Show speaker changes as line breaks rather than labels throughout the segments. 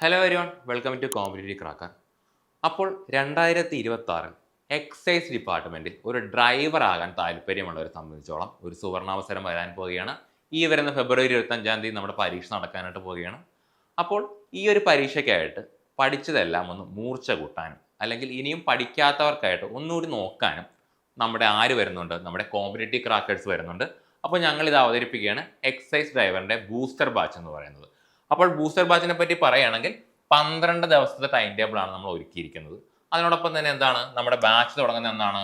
Hello everyone, welcome to competitive cracker. അപ്പോൾ 2026 excise ഡിപ്പാർട്ട്മെൻറ്റിൽ ഒരു ഡ്രൈവർ ആകാൻ താല്പര്യമുള്ളവരെ സംബന്ധിച്ചോളം ഒരു സുവർണാവസരം വരാൻ പോവുകയാണ്. ഈ വരുന്ന ഫെബ്രുവരി 25 നമ്മുടെ പരീക്ഷ നടക്കാനായിട്ട് പോവുകയാണ്. അപ്പോൾ ഈ ഒരു പരീക്ഷയ്ക്കായിട്ട് പഠിച്ചതെല്ലാം ഒന്ന് മൂർച്ച കൂട്ടാനും അല്ലെങ്കിൽ ഇനിയും പഠിക്കാത്തവർക്കായിട്ട് ഒന്നുകൂടി നോക്കാനും നമ്മുടെ ആര് വരുന്നുണ്ട്, നമ്മുടെ കോമ്പറ്റേറ്റീവ് ക്രാക്കേഴ്സ് വരുന്നുണ്ട്. അപ്പോൾ ഞങ്ങളിത് അവതരിപ്പിക്കുകയാണ് എക്സൈസ് ഡ്രൈവറിൻ്റെ ബൂസ്റ്റർ ബാച്ച് എന്ന് പറയുന്നത്. അപ്പോൾ ബൂസ്റ്റർ ബാച്ചിനെ പറ്റി പറയുകയാണെങ്കിൽ 12 ദിവസത്തെ ടൈം ടേബിളാണ് നമ്മൾ ഒരുക്കിയിരിക്കുന്നത്. അതിനോടൊപ്പം തന്നെ എന്താണ്, നമ്മുടെ ബാച്ച് തുടങ്ങുന്നത് എന്നാണ്,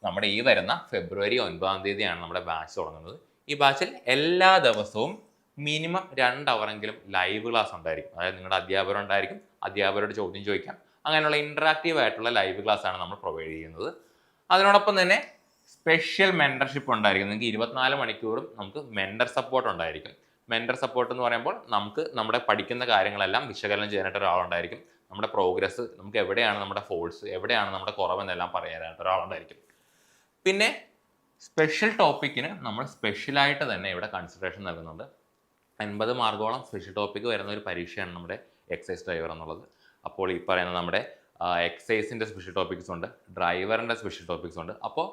നമ്മുടെ ഈ വരുന്ന ഫെബ്രുവരി 9 നമ്മുടെ ബാച്ച് തുടങ്ങുന്നത്. ഈ ബാച്ചിൽ എല്ലാ ദിവസവും മിനിമം 2 അവറെങ്കിലും ലൈവ് ക്ലാസ് ഉണ്ടായിരിക്കും. അതായത് നിങ്ങളുടെ അധ്യാപകരുണ്ടായിരിക്കും, അധ്യാപകരോട് ചോദ്യം ചോദിക്കാം, അങ്ങനെയുള്ള ഇൻറ്ററാക്റ്റീവ് ആയിട്ടുള്ള ലൈവ് ക്ലാസ് ആണ് നമ്മൾ പ്രൊവൈഡ് ചെയ്യുന്നത്. അതിനോടൊപ്പം തന്നെ സ്പെഷ്യൽ മെൻറ്റർഷിപ്പ് ഉണ്ടായിരിക്കും. നിങ്ങൾക്ക് 24 മണിക്കൂറും നമുക്ക് മെൻറ്റർ സപ്പോർട്ട് ഉണ്ടായിരിക്കും. മെൻറ്റർ സപ്പോർട്ട് എന്ന് പറയുമ്പോൾ നമുക്ക് നമ്മുടെ പഠിക്കുന്ന കാര്യങ്ങളെല്ലാം വിശകലനം ചെയ്യാനായിട്ട് ഒരാളുണ്ടായിരിക്കും. നമ്മുടെ പ്രോഗ്രസ്, നമുക്ക് എവിടെയാണ് നമ്മുടെ ഫോൾസ്, എവിടെയാണ് നമ്മുടെ കുറവെന്നെല്ലാം പറയാനായിട്ട് ഒരാളുണ്ടായിരിക്കും. പിന്നെ സ്പെഷ്യൽ ടോപ്പിക്കിന് നമ്മൾ സ്പെഷ്യലായിട്ട് തന്നെ ഇവിടെ കൺസിഡറേഷൻ നൽകുന്നുണ്ട്. 50 മാർക്കോളം സ്പെഷ്യൽ ടോപ്പിക്ക് വരുന്ന ഒരു പരീക്ഷയാണ് നമ്മുടെ എക്സൈസ് ഡ്രൈവർ എന്നുള്ളത്. അപ്പോൾ ഈ പറയുന്ന നമ്മുടെ എക്സൈസിൻ്റെ സ്പെഷ്യൽ ടോപ്പിക്സ് ഉണ്ട്, ഡ്രൈവറിൻ്റെ സ്പെഷ്യൽ ടോപ്പിക്സ് ഉണ്ട്. അപ്പോൾ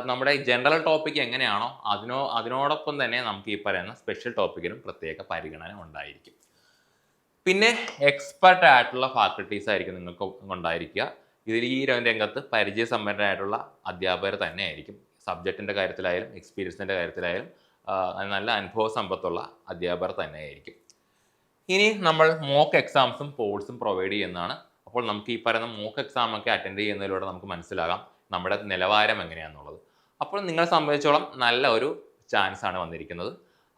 നമ്മുടെ ജനറൽ ടോപ്പിക് എങ്ങനെയാണോ അതിനോടൊപ്പം തന്നെ നമുക്ക് ഈ പറയുന്ന സ്പെഷ്യൽ ടോപ്പിക്കിനും പ്രത്യേക പരിഗണന ഉണ്ടായിരിക്കും. പിന്നെ എക്സ്പെർട്ട് ആയിട്ടുള്ള ഫാക്കൽറ്റീസ് ആയിരിക്കും നിങ്ങൾക്ക് ഉണ്ടായിരിക്കുക. ഇതിൽ ഈ രംഗത്ത് പരിചയസമ്പന്നരായിട്ടുള്ള അധ്യാപകർ തന്നെ ആയിരിക്കും. സബ്ജക്റ്റിൻ്റെ കാര്യത്തിലായാലും എക്സ്പീരിയൻസിൻ്റെ കാര്യത്തിലായാലും നല്ല അനുഭവ സമ്പത്തുള്ള അധ്യാപകർ തന്നെ ആയിരിക്കും. ഇനി നമ്മൾ മോക്ക് എക്സാംസും പോൾസും പ്രൊവൈഡ് ചെയ്യുന്നതാണ്. അപ്പോൾ നമുക്ക് ഈ പറയുന്ന മോക്ക് എക്സാമൊക്കെ അറ്റൻഡ് ചെയ്യുന്നതിലൂടെ നമുക്ക് മനസ്സിലാകാം നമ്മുടെ നിലവാരം എങ്ങനെയാണെന്നുള്ളത്. അപ്പോൾ നിങ്ങളെ സംബന്ധിച്ചോളം നല്ല ഒരു ചാൻസ് ആണ് വന്നിരിക്കുന്നത്.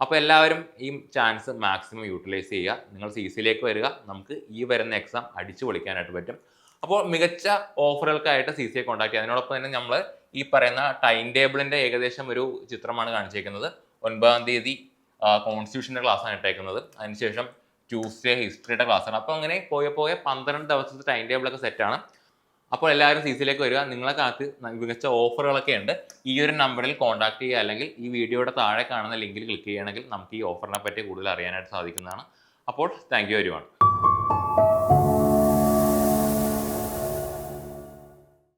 അപ്പോൾ എല്ലാവരും ഈ ചാൻസ് മാക്സിമം യൂട്ടിലൈസ് ചെയ്യുക. നിങ്ങൾ CC വരിക, നമുക്ക് ഈ വരുന്ന എക്സാം അടിച്ചു പൊളിക്കാനായിട്ട് പറ്റും. അപ്പോൾ മികച്ച ഓഫറുകൾക്കായിട്ട് CC കോൺടാക്ട് ചെയ്യുക. അതിനോടൊപ്പം തന്നെ നമ്മൾ ഈ പറയുന്ന ടൈം ടേബിളിൻ്റെ ഏകദേശം ഒരു ചിത്രമാണ് കാണിച്ചേക്കുന്നത്. 9 കോൺസ്റ്റിറ്റ്യൂഷൻ്റെ ക്ലാസ്സാണ് ഇട്ടേക്കുന്നത്. അതിനുശേഷം ട്യൂസ്ഡേ ഹിസ്റ്ററിയുടെ ക്ലാസ്സാണ്. അപ്പോൾ അങ്ങനെ പോയ 12 ദിവസത്തെ ടൈം ടേബിളൊക്കെ സെറ്റാണ്. അപ്പോൾ എല്ലാവരും CC വരിക. നിങ്ങളെ കാത്ത് മികച്ച ഓഫറുകളൊക്കെ ഉണ്ട്. ഈ ഒരു നമ്പറിൽ കോൺടാക്ട് ചെയ്യുക, അല്ലെങ്കിൽ ഈ വീഡിയോയുടെ താഴെ കാണുന്ന ലിങ്കിൽ ക്ലിക്ക് ചെയ്യുകയാണെങ്കിൽ നമുക്ക് ഈ ഓഫറിനെ പറ്റി കൂടുതൽ അറിയാനായിട്ട് സാധിക്കുന്നതാണ്. അപ്പോൾ താങ്ക് യു എവരിവൺ.